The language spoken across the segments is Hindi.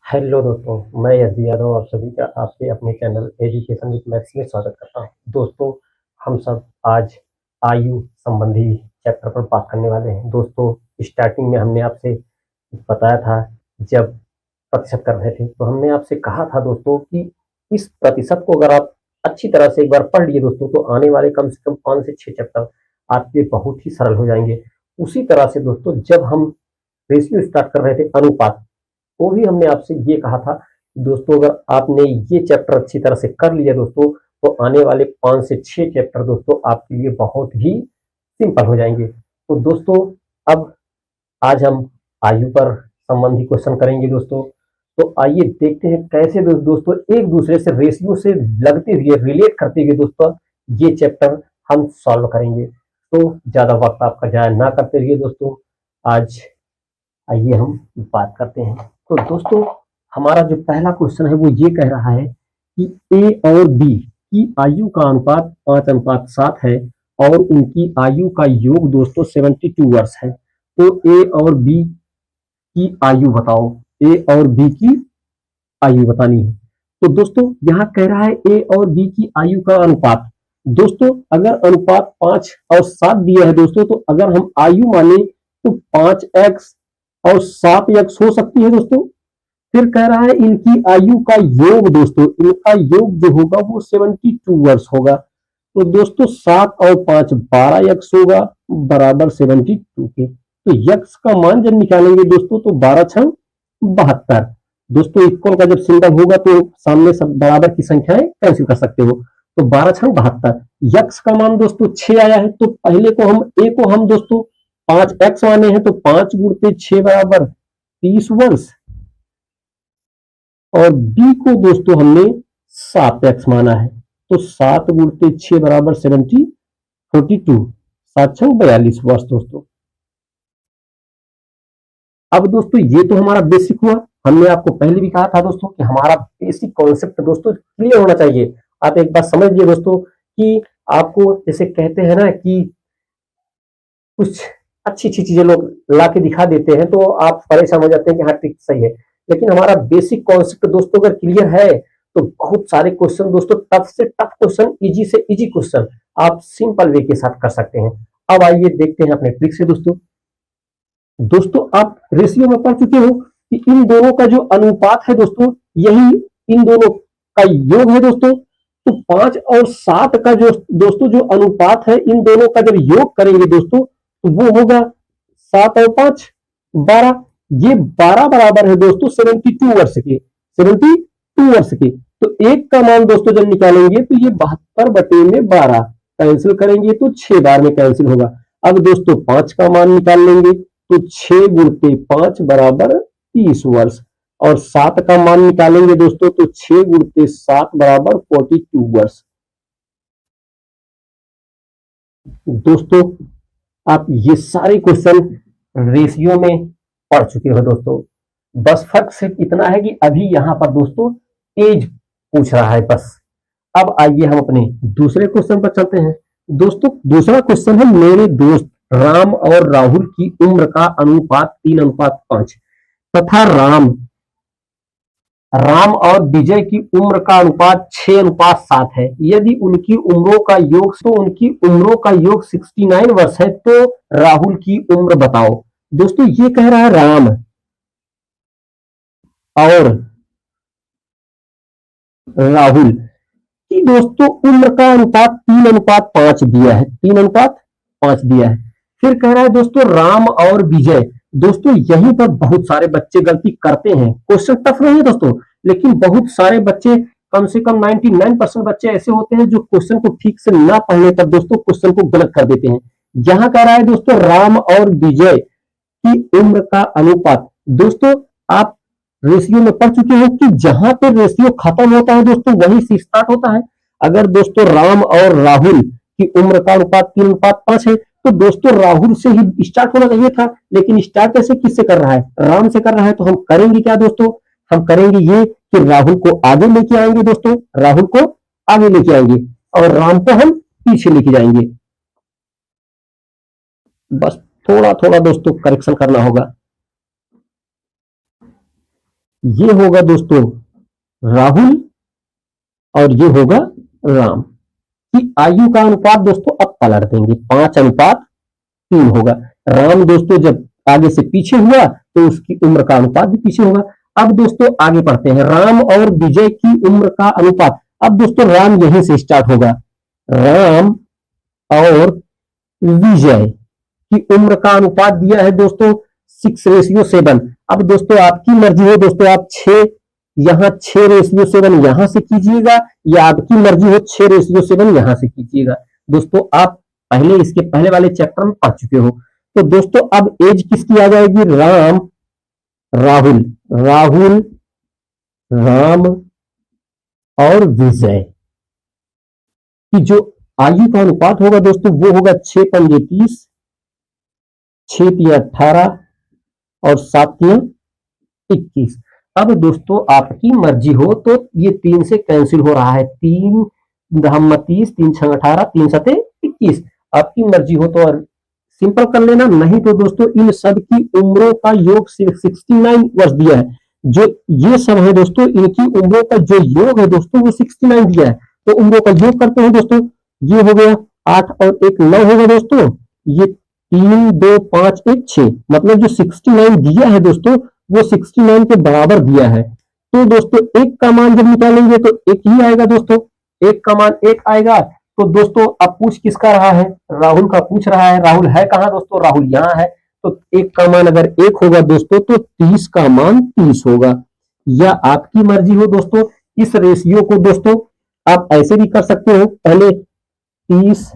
हेलो दोस्तों, मैं एसबी यादव आप सभी का आपके अपने चैनल एजुकेशन विद मैथ्स में स्वागत करता हूं। दोस्तों, हम सब आज आयु संबंधी चैप्टर पर बात करने वाले हैं। दोस्तों, स्टार्टिंग में हमने आपसे बताया था, जब प्रतिशत कर रहे थे तो हमने आपसे कहा था दोस्तों कि इस प्रतिशत को अगर आप अच्छी तरह से एक बार पढ़ लिए दोस्तों, तो आने वाले कम से कम 5 से 6 चैप्टर आपके बहुत ही सरल हो जाएंगे। उसी तरह से दोस्तों, जब हम रेशियो स्टार्ट कर रहे थे, अनुपात, तो भी हमने आपसे ये कहा था दोस्तों, अगर आपने ये चैप्टर अच्छी तरह से कर लिया दोस्तों, तो आने वाले 5 से 6 चैप्टर दोस्तों आपके लिए बहुत ही सिंपल हो जाएंगे। तो दोस्तों, अब आज हम आयु पर संबंधी क्वेश्चन करेंगे दोस्तों। तो आइए देखते हैं कैसे दोस्तों एक दूसरे से रेशियो से लगते हुए रिलेट करते हुए दोस्तों ये चैप्टर हम सॉल्व करेंगे। तो ज्यादा वक्त आपका जाया ना करते हुए दोस्तों, आज आइए हम बात करते हैं। तो दोस्तों, हमारा जो पहला क्वेश्चन है वो ये कह रहा है कि ए और बी की आयु का अनुपात 5:7 है और उनकी आयु का योग दोस्तों 72 वर्ष है। तो ए और बी की आयु बताओ। ए और बी की आयु बतानी है। तो दोस्तों, यहाँ कह रहा है ए और बी की आयु का अनुपात। दोस्तों, अगर अनुपात 5 और 7 दिया है दोस्तों, तो अगर हम आयु माने तो 5x और 7x हो सकती है दोस्तों। फिर कह रहा है इनकी आयु का योग दोस्तों, इनका योग जो होगा वो 72 वर्ष होगा। तो दोस्तों 7 और 5 12x होगा बराबर 72 के। तो यक्स का मान जब निकालेंगे दोस्तों, तो 12×6 = 72। दोस्तों, इक्वल का जब सिंबल होगा तो सामने सब बराबर की संख्याएं कैंसिल कर सकते हो। तो 12×6 = 72। यक्स का मान दोस्तों 6 आया है, तो पहले को हम ए को हम दोस्तों 5x माने हैं, तो 5 × 6 = 30 वर्ष। और बी को दोस्तों हमने 7x माना है, तो 7 × 6 = 42। 7×6 = 42 वर्ष दोस्तों। अब दोस्तों ये तो हमारा बेसिक हुआ। हमने आपको पहले भी कहा था दोस्तों कि हमारा बेसिक कॉन्सेप्ट दोस्तों क्लियर होना चाहिए। आप एक बात समझ लिए दोस्तों कि आपको जैसे कहते हैं ना कि कुछ अच्छी अच्छी चीजें लोग ला के दिखा देते हैं, तो आप परेशान हो जाते हैं कि हाँ ठीक सही है। लेकिन हमारा बेसिक कॉन्सेप्ट दोस्तों अगर क्लियर है, तो बहुत सारे क्वेश्चन दोस्तों, टफ से टफ क्वेश्चन, इजी से इजी क्वेश्चन आप सिंपल वे के साथ कर सकते हैं। अब आइए देखते हैं अपने ट्रिक से दोस्तों। दोस्तों, आप रेशियो में पढ़ चुके हो कि इन दोनों का जो अनुपात है दोस्तों, यही इन दोनों का योग है दोस्तों। तो 5 और 7 का जो दोस्तों जो अनुपात है, इन दोनों का जब योग करेंगे दोस्तों, तो वो होगा 7 और 5 12। ये 12 बराबर है दोस्तों 72 वर्ष के। 72 वर्ष के। तो एक का मान दोस्तों जब निकालेंगे तो ये 72/12 कैंसिल करेंगे तो 6 बार में कैंसिल होगा। अब दोस्तों 5 का मान निकाल लेंगे, तो 6 × 5 = 30 वर्ष। और 7 का मान निकालेंगे दोस्तों, तो 6 × 7 = 42 वर्ष। दोस्तों, आप ये सारे क्वेश्चन रेशियो में पढ़ चुके हो दोस्तों। बस फर्क सिर्फ इतना है कि अभी यहां पर दोस्तों एज पूछ रहा है बस। अब आइए हम अपने दूसरे क्वेश्चन पर चलते हैं। दोस्तों, दूसरा क्वेश्चन है, मेरे दोस्त राम और राहुल की उम्र का अनुपात 3:5 तथा राम राम और विजय की उम्र का अनुपात 6:7 है। यदि उनकी उम्रों का योग 69 वर्ष है, तो राहुल की उम्र बताओ। दोस्तों, ये कह रहा है राम और राहुल की दोस्तों उम्र का अनुपात 3:5 दिया है। 3:5 दिया है। फिर कह रहा है दोस्तों राम और विजय। दोस्तों, यहीं पर बहुत सारे बच्चे गलती करते हैं। क्वेश्चन टफ नहीं है दोस्तों, लेकिन बहुत सारे बच्चे, कम से कम 99% बच्चे ऐसे होते हैं जो क्वेश्चन को ठीक से ना पढ़ने पर दोस्तों क्वेश्चन को गलत कर देते हैं। यहां कह रहा है दोस्तों राम और विजय की उम्र का अनुपात। दोस्तों, आप रेशियो में पढ़ चुके हो कि जहां पर रेशियो खत्म होता है दोस्तों, वहीं से स्टार्ट होता है। अगर दोस्तों राम और राहुल की उम्र का अनुपात 3:5 है, तो दोस्तों राहुल से ही स्टार्ट होना चाहिए था। लेकिन स्टार्ट ऐसे किससे कर रहा है? राम से कर रहा है। तो हम करेंगे क्या दोस्तों? हम करेंगे ये कि राहुल को आगे लेके आएंगे दोस्तों, राहुल को आगे लेके आएंगे और राम को हम पीछे लेके जाएंगे। बस थोड़ा थोड़ा दोस्तों करेक्शन करना होगा। ये होगा दोस्तों राहुल और ये होगा राम की आयु का अनुपात दोस्तों अब पलट देंगे, 5:3 होगा। राम दोस्तों जब आगे से पीछे हुआ तो उसकी उम्र का अनुपात भी पीछे होगा। अब दोस्तों आगे पढ़ते हैं, राम और विजय की उम्र का अनुपात। अब दोस्तों राम यहीं से स्टार्ट होगा, राम और विजय की उम्र का अनुपात दिया है दोस्तों 6:7। अब दोस्तों आपकी मर्जी हो दोस्तों, आप 6:7 यहां से कीजिएगा या आपकी मर्जी हो 6:7 यहां से कीजिएगा। दोस्तों आप पहले इसके पहले वाले चैप्टर में पढ़ चुके हो। तो दोस्तों अब एज किसकी आ जाएगी, राम राहुल, राहुल राम और विजय की जो आयु का अनुपात होगा दोस्तों वो होगा 6×5 = 30, 6×3 = 18 और 7×3 = 21। अब दोस्तों आपकी मर्जी हो तो ये 3 से कैंसिल हो रहा है, 3×30, 3×6 = 18, 3×7 = 21। आपकी मर्जी हो तो और सिंपल कर लेना, नहीं तो दोस्तों इन सब की उम्रों का योग 69 वर्ष दिया है। जो ये सब है दोस्तों इनकी उम्रों का जो योग है दोस्तों वो 69 दिया है। तो उम्रों का योग करते हैं दोस्तों, ये हो गया 8 और 1 9 होगा दोस्तों, ये 3 2 5 1 6, मतलब जो 69 दिया है दोस्तों वो 69 के बराबर दिया है। तो दोस्तों एक का मान जब निकालेंगे तो एक ही आएगा दोस्तों, एक का मान 1 आएगा। तो दोस्तों अब पूछ किसका रहा है, राहुल का पूछ रहा है। राहुल है कहां दोस्तों, राहुल यहाँ है। तो 1 का मान अगर 1 होगा दोस्तों तो 30 का मान 30 होगा। या आपकी मर्जी हो दोस्तों, इस रेशियो को दोस्तों आप ऐसे भी कर सकते हो, पहले 30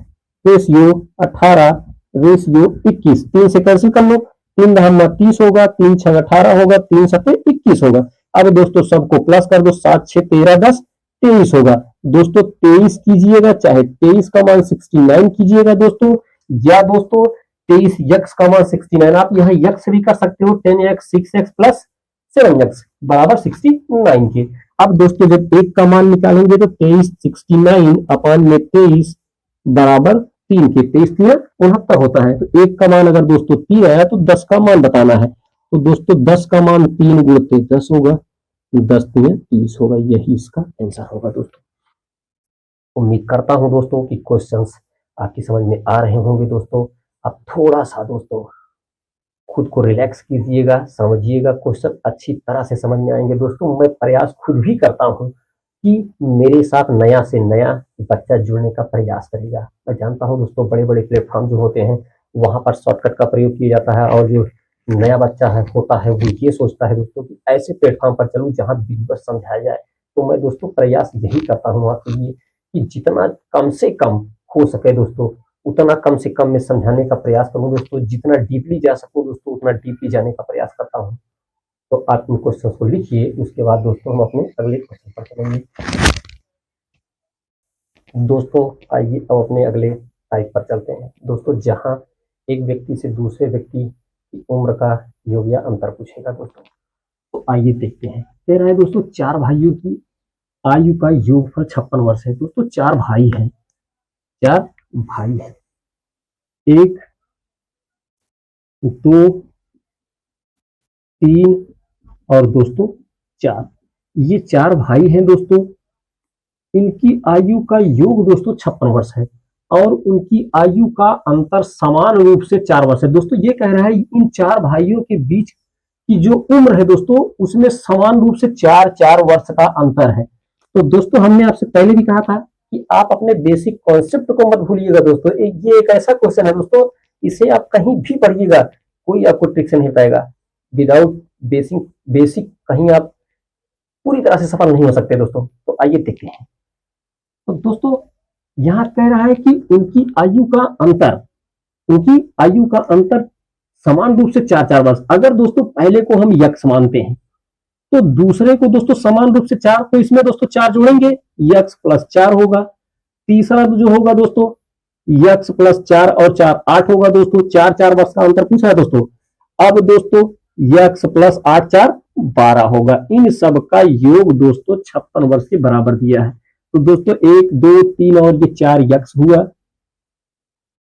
रेशियो 18 रेशियो 21, 3 से कैंसिल कर लो, 3×30 होगा, 3×6 = 18 होगा, 3×7 = 21 होगा। अब दोस्तों सबको प्लस कर दो, 7 6 13 10 23 होगा। दोस्तों 23 कीजिएगा, चाहे 23 का मान 69 कीजिएगा दोस्तों, या दोस्तों 23 यक्स का मान 69, आप यहाँ यक्स भी कर सकते हो, 10x 6x + 7x = 69 के। अब दोस्तों जब 1 का मान निकालेंगे तो 23 69/23 = 3 के, 23×3 = 69 होता है। तो 1 का मान अगर दोस्तों 3 आया तो 10 का मान बताना है। तो दोस्तों 10 का मान 3 × 10 होगा, 10×3 = 30 होगा। यही इसका आंसर होगा दोस्तों। उम्मीद करता हूं दोस्तों कि क्वेश्चंस आपकी समझ में आ रहे होंगे दोस्तों। अब थोड़ा सा दोस्तों खुद को रिलैक्स कीजिएगा, समझिएगा, क्वेश्चन अच्छी तरह से समझ में आएंगे दोस्तों। मैं प्रयास खुद भी करता हूं कि मेरे साथ नया से नया बच्चा जुड़ने का प्रयास करेगा। मैं जानता हूं दोस्तों बड़े बड़े प्लेटफॉर्म जो होते हैं वहां पर शॉर्टकट का प्रयोग किया जाता है, और जो नया बच्चा है होता है वो ये सोचता है दोस्तों कि ऐसे प्लेटफॉर्म पर चलूं जहां बिल्कुल समझाया जाए। तो मैं दोस्तों प्रयास यही करता हूँ आपके लिए कि जितना कम से कम हो सके दोस्तों उतना कम से कम में समझाने का प्रयास करूँ दोस्तों। जितना डीपली जा सकूं दोस्तों उतना डीपली जाने का प्रयास करता हूँ। तो आप इन क्वेश्चन को लिखिए, उसके बाद दोस्तों हम अपने अगले क्वेश्चन पर चलेंगे। दोस्तों आइए अब अपने अगले टाइप पर चलते हैं दोस्तों, जहां एक व्यक्ति से दूसरे व्यक्ति की उम्र का योग या अंतर पूछेगा दोस्तों। तो आइए देखते हैं। कह रहा है दोस्तों 4 भाइयों की आयु का योगफल 56 वर्ष है। दोस्तों 4 भाई हैं, 4 भाई हैं, 1 2 3 और दोस्तों 4। ये 4 भाई हैं दोस्तों, इनकी आयु का योग दोस्तों 56 वर्ष है और उनकी आयु का अंतर समान रूप से 4 वर्ष है। दोस्तों ये कह रहा है इन 4 भाइयों के बीच की जो उम्र है दोस्तों उसमें समान रूप से 4-4 वर्ष का अंतर है। तो दोस्तों हमने आपसे पहले भी कहा था कि आप अपने बेसिक कॉन्सेप्ट को मत भूलिएगा दोस्तों। ये एक ऐसा क्वेश्चन है दोस्तों, इसे आप कहीं भी पढ़िएगा कोई आपको ट्रिक से नहीं पाएगा। विदाउट बेसिक कहीं आप पूरी तरह से सफल नहीं हो सकते दोस्तों। तो आइए देखते हैं। तो दोस्तों यहां कह रहा है कि उनकी आयु का अंतर समान रूप से 4-4 वर्ष। अगर दोस्तों पहले को हम यक्स मानते हैं तो दूसरे को दोस्तों समान रूप से 4, तो इसमें दोस्तों 4 जोड़ेंगे, यक्स + 4 होगा। तीसरा जो होगा दोस्तों यक्स + 4 और 4 8 होगा दोस्तों। 4-4 वर्ष का अंतर पूछा है दोस्तों। अब दोस्तों यक्स + 8 4 12 होगा। इन सब का योग दोस्तों 56 वर्ष के बराबर दिया है। तो दोस्तों 1 2 3 और ये 4 यक्स हुआ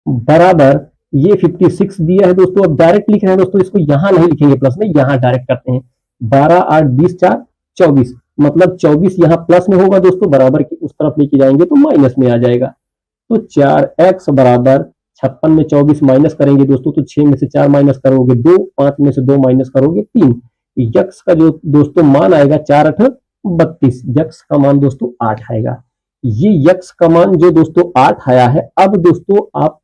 बराबर ये 56 दिया है दोस्तों। अब डायरेक्ट लिख रहे हैं दोस्तों, इसको यहां नहीं लिखेंगे प्लस में, यहां डायरेक्ट करते हैं। 12 8 20 4 24, मतलब 24 यहाँ प्लस में होगा दोस्तों, बराबर की उस तरफ लेके जाएंगे तो माइनस में आ जाएगा। तो 4x बराबर 56 में 24 माइनस करेंगे दोस्तों तो 6 में से 4 माइनस करोगे 2, 5 में से 2 माइनस करोगे 3। यक्स का जो दोस्तों मान आएगा 4 8 32, यक्स का मान दोस्तों 8 आएगा। ये यक्स का मान जो दोस्तों 8 आया है। अब दोस्तों आप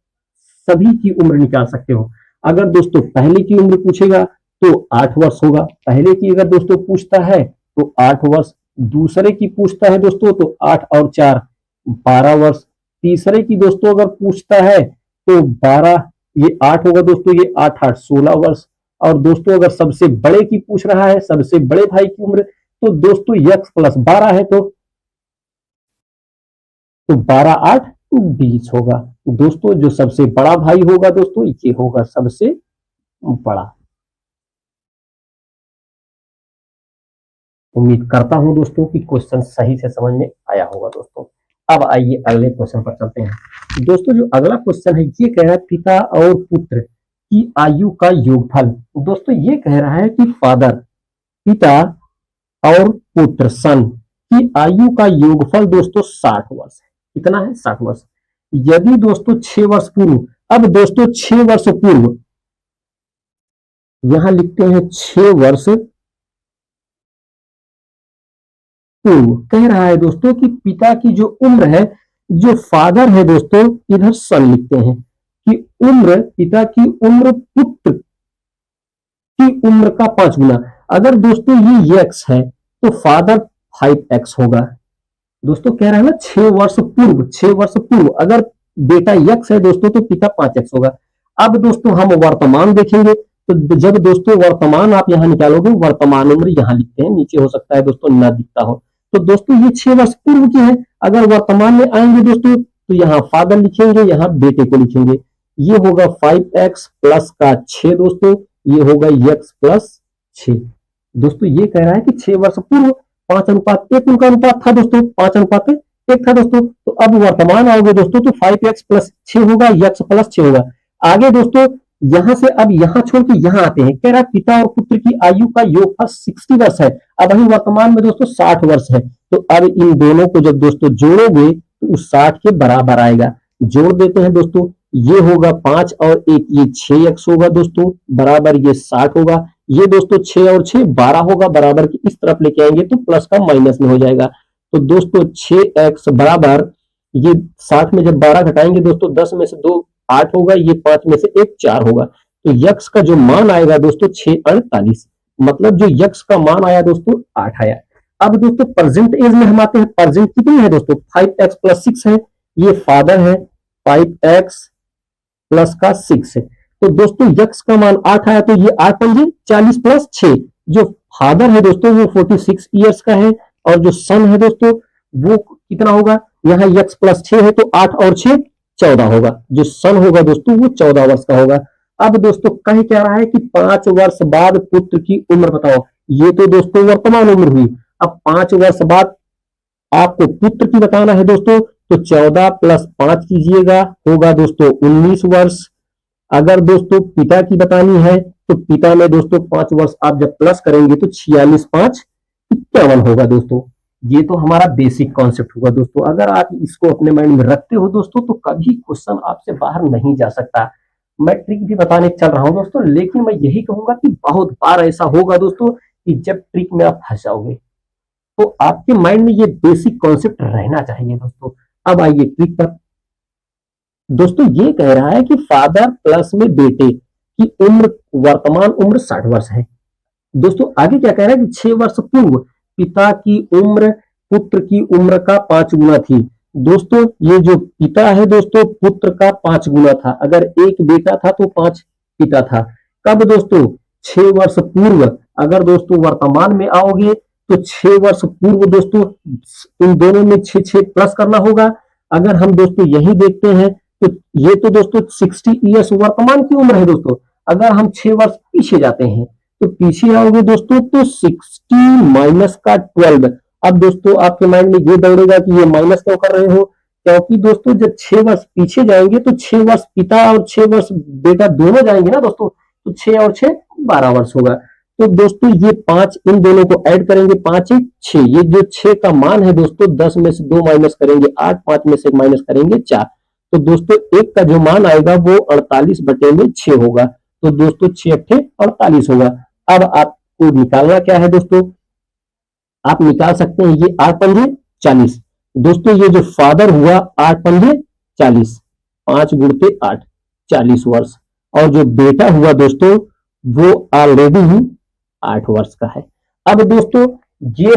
सभी की उम्र निकाल सकते हो। अगर दोस्तों पहले की उम्र पूछेगा तो 8 वर्ष होगा, पहले की अगर दोस्तों पूछता है तो 8 वर्ष, दूसरे की पूछता है दोस्तों तो 8 और 4 12 वर्ष, तीसरे की दोस्तों अगर पूछता है तो 12, ये 8 होगा दोस्तों, ये 8 8 16 वर्ष। और दोस्तों अगर सबसे बड़े की पूछ रहा है, सबसे बड़े भाई की उम्र, तो दोस्तों यक्स प्लस 12 है तो 12 8 20 होगा। दोस्तों जो सबसे बड़ा भाई होगा दोस्तों ये होगा सबसे बड़ा। उम्मीद करता हूं दोस्तों कि क्वेश्चन सही से समझ में आया होगा दोस्तों। अब आइए अगले क्वेश्चन पर चलते हैं दोस्तों। जो अगला क्वेश्चन है ये कह रहा है पिता और पुत्र की आयु का योगफल। दोस्तों ये कह रहा है कि फादर, पिता और पुत्र सन की आयु का योगफल दोस्तों 60 वर्ष है। कितना है? 60 वर्ष। यदि दोस्तों 6 वर्ष पूर्व, अब दोस्तों 6 वर्ष पूर्व यहां लिखते हैं 6 वर्ष पूर्व, कह रहा है दोस्तों कि पिता की जो उम्र है, जो फादर है दोस्तों, इधर सन लिखते हैं कि उम्र, पिता की उम्र पुत्र की उम्र का 5 गुना। अगर दोस्तों ये एक्स है तो फादर 5x होगा। दोस्तों कह रहा है ना 6 वर्ष पूर्व, 6 वर्ष पूर्व अगर बेटा यक्स है दोस्तों तो पिता 5x होगा। अब दोस्तों हम वर्तमान देखेंगे तो जब दोस्तों वर्तमान आप यहां निकालोगे, वर्तमान उम्र यहां लिखते हैं, नीचे हो सकता है दोस्तों ना दिखता हो। तो दोस्तों ये 6 वर्ष पूर्व की है। अगर वर्तमान में आएंगे दोस्तों तो यहाँ फादर लिखेंगे, यहाँ बेटे को लिखेंगे। ये होगा 5x प्लस का 6 दोस्तों, ये होगा x प्लस 6। दोस्तों ये कह रहा है कि 6 वर्ष पूर्व 5:1 उनका अनुपात था दोस्तों, 5:1 था दोस्तों। तो अब वर्तमान आओगे दोस्तों तो 5x प्लस 6 होगा, x प्लस 6 होगा। आगे दोस्तों यहां से अब यहां छोड़ के यहां आते हैं, कह रहा पिता और पुत्र की आयु का योगफल 60 वर्ष है। अब अभी वर्तमान में दोस्तों 60 वर्ष है। तो अब इन दोनों को जब दोस्तों जोड़ोगे तो उस 60 के बराबर आएगा। जोड़ देते हैं दोस्तों, ये होगा 5 और 1, ये 6x होगा दोस्तों, बराबर ये 60 होगा। ये दोस्तों 6 और 6 12 होगा, बराबर की इस तरफ लेके आएंगे तो प्लस का माइनस में हो जाएगा। तो दोस्तों 6x बराबर ये 60 में जब 12 घटाएंगे दोस्तों 10 में से 2 8 होगा, ये 5 में से 1 4 होगा। तो यक्स का जो मान आएगा दोस्तों 6:48, मतलब जो यक्स का मान आया दोस्तों 8 आया। अब दोस्तों प्रेजेंट एज में हम आते हैं। प्रेजेंट कितनी है दोस्तों? 5x प्लस 6 है, ये फादर है, 5x प्लस का 6 है। तो दोस्तों यक्स का मान 8 आया, तो ये 8 पंजे 40 प्लस 6। जो फादर है दोस्तों वो 46 ईयर्स का है, और जो सन है दोस्तों वो कितना होगा? यहाँ यक्स प्लस 6 है तो 8 और 6 14 होगा। जो सन होगा दोस्तों वो 14 वर्ष का होगा। अब दोस्तों कह क्या रहा है कि 5 वर्ष बाद पुत्र की उम्र बताओ। ये तो दोस्तों वर्तमान उम्र हुई। अब 5 वर्ष बाद आपको पुत्र की बताना है दोस्तों, तो 14 प्लस 5 कीजिएगा, होगा दोस्तों 19 वर्ष। अगर दोस्तों पिता की बतानी है तो पिता में दोस्तों 5 वर्ष आप जब प्लस करेंगे तो 46 5 51 होगा दोस्तों। ये तो हमारा बेसिक कॉन्सेप्ट हुआ दोस्तों। अगर आप इसको अपने माइंड में रखते हो दोस्तों तो कभी क्वेश्चन आपसे बाहर नहीं जा सकता। मैं ट्रिक भी बताने चल रहा हूं दोस्तों, लेकिन मैं यही कहूंगा कि बहुत बार ऐसा होगा दोस्तों कि जब ट्रिक में आप फंस जाओगे तो आपके माइंड में ये बेसिक कॉन्सेप्ट रहना चाहिए दोस्तों। अब आइए ट्रिक पर। दोस्तों ये कह रहा है कि फादर प्लस में बेटे की उम्र, वर्तमान उम्र 60 वर्ष है। दोस्तों आगे क्या कह रहा है कि 6 वर्ष पूर्व पिता की उम्र पुत्र की उम्र का 5 गुना थी। दोस्तों ये जो पिता है दोस्तों पुत्र का 5 गुना था। अगर एक बेटा था तो 5 पिता था। कब दोस्तों? 6 वर्ष पूर्व। अगर दोस्तों वर्तमान में आओगे तो 6 वर्ष पूर्व दोस्तों इन दोनों में 6 6 प्लस करना होगा। अगर हम दोस्तों यही देखते हैं तो ये तो दोस्तों 60 ईयर्स वर्तमान की उम्र है दोस्तों। अगर हम 6 वर्ष पीछे जाते हैं तो पीछे आओगे दोस्तों तो 60 माइनस का 12। अब दोस्तों आपके माइंड में ये दौड़ेगा कि ये माइनस क्यों कर रहे हो, क्योंकि दोस्तों जब 6 वर्ष पीछे जाएंगे तो 6 वर्ष पिता और 6 वर्ष बेटा दोनों जाएंगे ना दोस्तों, तो 6 और 6 12 वर्ष होगा। तो दोस्तों ये 5 इन दोनों को ऐड करेंगे, 5 1 6, ये जो 6 का मान है दोस्तों 10 में से 2 माइनस करेंगे 8, 5 में से माइनस करेंगे 4। तो दोस्तों एक का जो मान आएगा वो 48/6 होगा। तो दोस्तों 6 अट्ठे 48 होगा। अब आपको निकालना क्या है दोस्तों, आप निकाल सकते हैं ये 8 पंजे 40। दोस्तों ये जो फादर हुआ 8 पंजे 40, 5 गुणते 8 40 वर्ष, और जो बेटा हुआ दोस्तों वो ऑलरेडी ही 8 वर्ष का है। अब दोस्तों ये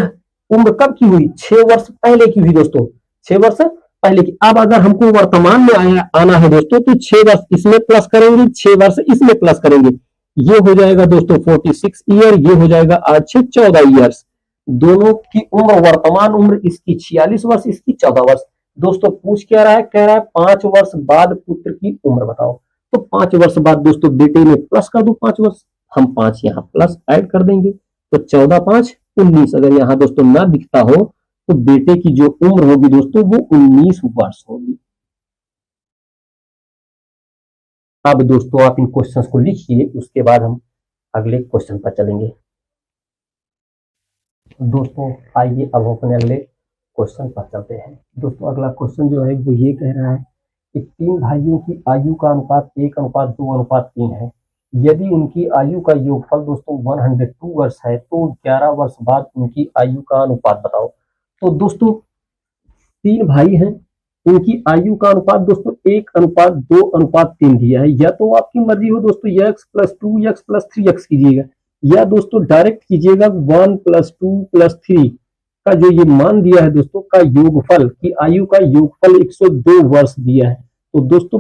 उम्र कब की हुई, 6 वर्ष पहले की हुई दोस्तों, 6 वर्ष पहले की। अब अगर हमको वर्तमान में आना है दोस्तों तो 6 वर्ष इसमें प्लस करेंगे, 6 वर्ष इसमें प्लस करेंगे, ये हो जाएगा दोस्तों 46 ईयर, ये हो जाएगा 8 6 14 ईयर्स। दोनों की उम्र, वर्तमान उम्र इसकी 46 वर्ष, इसकी 14 वर्ष। दोस्तों पूछ क्या रहा है, कह रहा है 5 वर्ष बाद पुत्र की उम्र बताओ। तो 5 वर्ष बाद दोस्तों बेटे में प्लस कर दो 5 वर्ष, हम 5 यहाँ प्लस ऐड कर देंगे, तो 14 5 19। अगर यहाँ दोस्तों ना दिखता हो तो बेटे की जो उम्र होगी दोस्तों वो 19 वर्ष होगी। अब दोस्तों आप इन क्वेश्चंस को लिखिए, उसके बाद हम अगले क्वेश्चन पर चलेंगे। दोस्तों आइए अब अपने अगले क्वेश्चन पर चलते हैं। दोस्तों अगला क्वेश्चन जो है वो ये कह रहा है कि 3 भाइयों की आयु का अनुपात 1:2:3 है। यदि उनकी आयु का योगफल दोस्तों 102 वर्ष है तो 11 वर्ष बाद उनकी आयु का अनुपात बताओ। तो दोस्तों 3 भाई हैं, उनकी आयु का अनुपात दोस्तों 1:2:3 दिया है। या तो आपकी मर्जी हो दोस्तों x + 2x + 3x कीजिएगा, या दोस्तों डायरेक्ट कीजिएगा 1 + 2 + 3 का जो ये मान दिया है दोस्तों का योगफल की आयु का योगफल 102 वर्ष दिया है। तो दोस्तों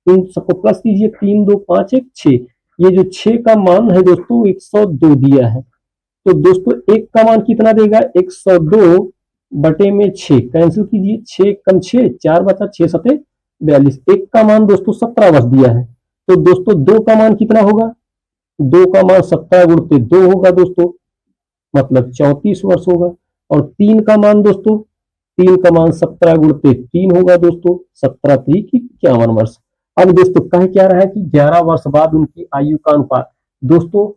इन सबको प्लस कीजिए, 3 2 5 1 6, ये जो 6 का मान है दोस्तों 102 दिया है। तो दोस्तों एक का मान कितना देगा, 102 बटे में 6 कैंसिल कीजिए, 6 कम 6 4 बचा 6 7 42। एक का मान दोस्तों 17 वर्ष दिया है। तो दोस्तों 2 का मान कितना होगा, 2 का मान 17 गुणते 2 होगा दोस्तों, मतलब 34 वर्ष होगा। और 3 का मान दोस्तों, 3 का मान 17 गुणते 3 होगा दोस्तों, 17 3 51 वर्ष। अब दोस्तों कह क्या रहा है कि 11 वर्ष बाद उनकी आयु का अनुपात। दोस्तों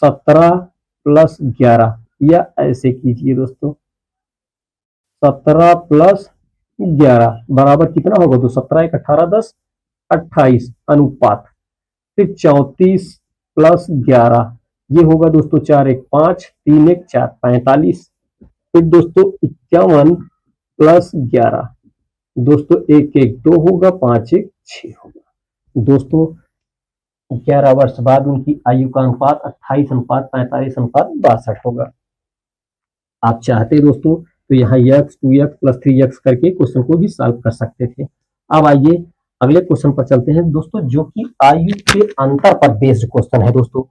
17 + 11, या ऐसे कीजिए दोस्तों 17 + 11 बराबर कितना होगा, तो 17 1 18 10 28 अनुपात, फिर 34 + 11, ये होगा दोस्तों 4 1 5 3 1 4 45। फिर दोस्तों 51 + 11, दोस्तों 1 1 2 होगा, 5 1 6 होगा। दोस्तों 11 वर्ष बाद उनकी आयु का अनुपात 28:45:62 होगा। आप चाहते दोस्तों तो यहाँ x 2x + 3x करके क्वेश्चन को भी सॉल्व कर सकते थे। अब आइए अगले क्वेश्चन पर चलते हैं दोस्तों, जो कि आयु के अंतर पर बेस्ड क्वेश्चन है दोस्तों।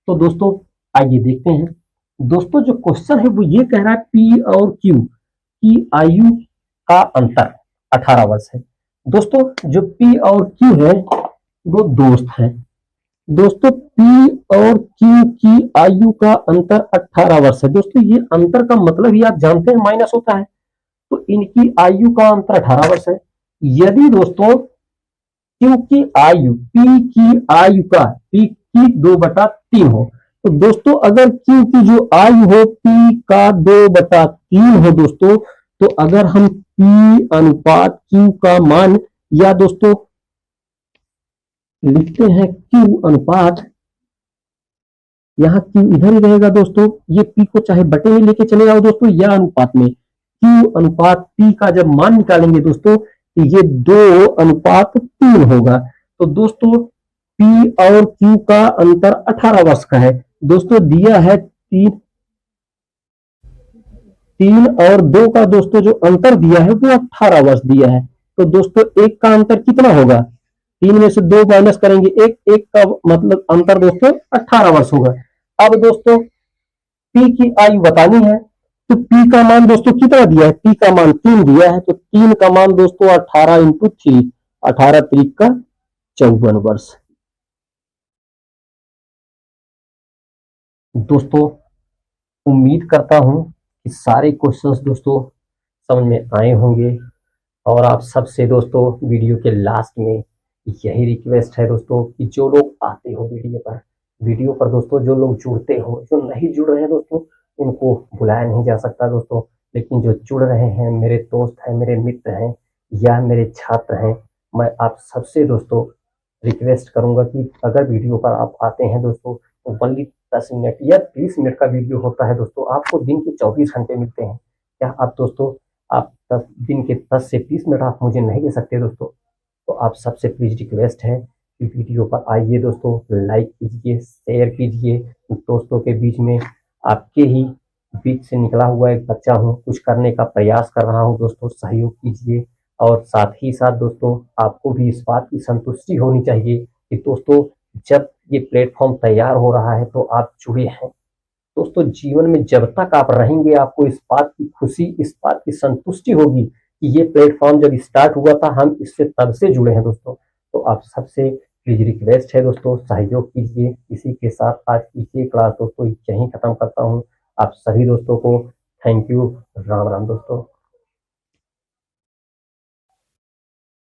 तो दोस्तों आइए देखते हैं। दोस्तों जो क्वेश्चन है वो ये कह रहा है P और Q की आयु का अंतर 18 वर्ष है। दोस्तों जो P और Q है वो दोस्त हैं। दोस्तों P और Q की आयु का अंतर 18 वर्ष है। दोस्तों ये अंतर का मतलब ही आप जानते हैं माइनस होता है, तो इनकी आयु का अंतर 18 वर्ष है। यदि दोस्तों Q की आयु P की आयु का P की 2/3 हो, तो दोस्तों अगर Q की जो आयु हो P का 2/3 हो दोस्तों, तो अगर हम P अनुपात Q का मान, या दोस्तों लिखते हैं Q अनुपात, यहाँ Q इधर ही रहेगा दोस्तों, ये P को चाहे बटे में लेके चले जाओ दोस्तों या अनुपात में, Q अनुपात P का जब मान निकालेंगे दोस्तों तो ये 2:3 होगा। तो दोस्तों P और Q का अंतर 18 वर्ष का है। दोस्तों दिया है 3 और 2 का दोस्तों जो अंतर दिया है वो 18 वर्ष दिया है। तो दोस्तों एक का अंतर कितना होगा, 3 में से 2 माइनस करेंगे, एक का मतलब अंतर दोस्तों 18 वर्ष होगा। अब दोस्तों P की आयु बतानी है, तो P का मान दोस्तों कितना दिया है, P का मान 3 दिया है, तो 3 का मान दोस्तों 18 × 3, 18 3 का 54 वर्ष। दोस्तों उम्मीद करता हूं कि सारे क्वेश्चंस दोस्तों समझ में आए होंगे, और आप सबसे दोस्तों वीडियो के लास्ट में यही रिक्वेस्ट है दोस्तों कि जो लोग आते हो वीडियो पर दोस्तों, जो लोग जुड़ते हो, जो नहीं जुड़ रहे हैं दोस्तों, उनको बुलाया नहीं जा सकता दोस्तों। लेकिन जो जुड़ रहे हैं, मेरे दोस्त हैं, मेरे मित्र हैं या मेरे छात्र हैं, मैं आप सबसे दोस्तों रिक्वेस्ट करूंगा कि अगर वीडियो पर आप आते हैं दोस्तों, तो ओनली 10 मिनट या 20 मिनट का वीडियो होता है दोस्तों, आपको दिन के 24 घंटे मिलते हैं। क्या आप दोस्तों, आप दिन के 10 से 20 मिनट आप मुझे नहीं दे सकते दोस्तों? तो आप सबसे प्लीज रिक्वेस्ट है कि वीडियो पर आइए दोस्तों, लाइक कीजिए, शेयर कीजिए। दोस्तों के बीच में, आपके ही बीच से निकला हुआ एक बच्चा हूँ, कुछ करने का प्रयास कर रहा हूँ दोस्तों, सहयोग कीजिए। और साथ ही साथ दोस्तों, आपको भी इस बात की संतुष्टि होनी चाहिए कि दोस्तों, जब ये प्लेटफॉर्म तैयार हो रहा है तो आप जुड़े हैं दोस्तों। जीवन में जब तक आप रहेंगे, आपको इस बात की खुशी, इस बात की संतुष्टि होगी कि ये प्लेटफॉर्म जब स्टार्ट हुआ था, हम इससे तब से जुड़े हैं दोस्तों। तो आप सबसे प्लीज रिक्वेस्ट है दोस्तों, सहयोग कीजिए। इसी के साथ आज की ये क्लास दोस्तों यहीं खत्म करता हूँ। आप सभी दोस्तों को थैंक यू। राम राम दोस्तों।